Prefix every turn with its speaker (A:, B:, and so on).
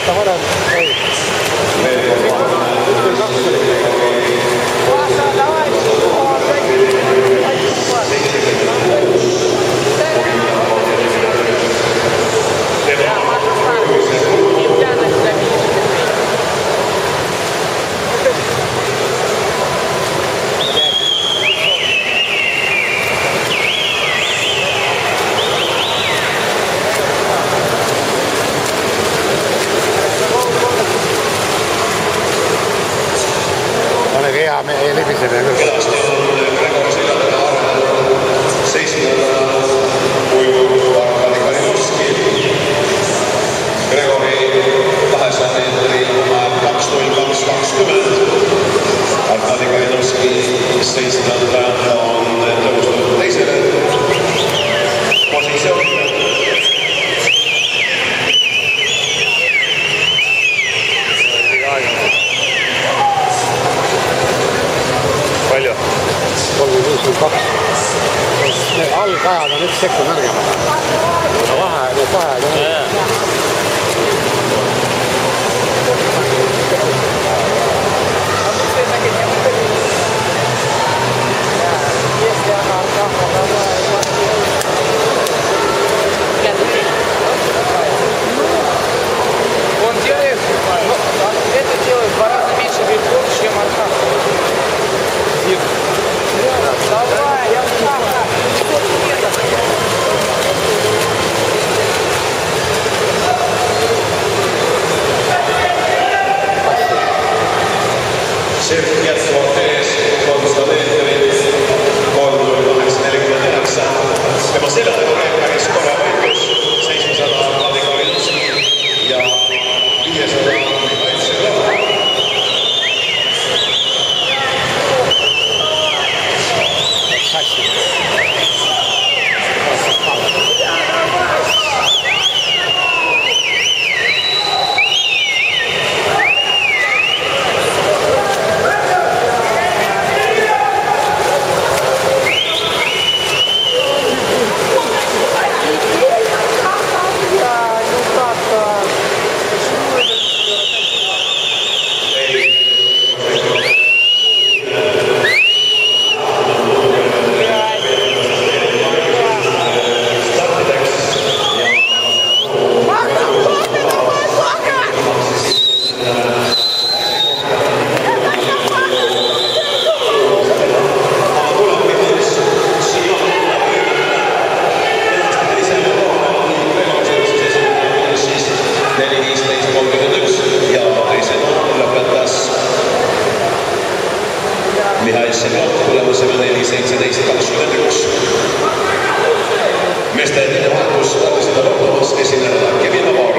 A: aasta varem. Hea meie libisele küll.
B: Kedasti on Gregor Siljaga arvanud 7. Arkadi Kalinovski. Gregori 200 meetri ajab 2.02.20. Arkadi Kalinovski 7. on tõusnud teisele positsioonile.
A: Palju? 36.2. Need algajad on 1 sekund nõrgemad. Need vahed on.
C: Он делает, это делает в 2 раза меньше грибков, чем арка. Давай, я
B: Sirk jätkuvalt ees, 300 meetrit, 3.849. Tema seljataga käib päris korra võitlus, 700 Arkadi Kalinovski ja 500 Mihhail Šeglov. Mihhail Šeglov tulemusega 4.17.21. Meeste vahetus Alexander Rotovas, esimene Kevin Avar.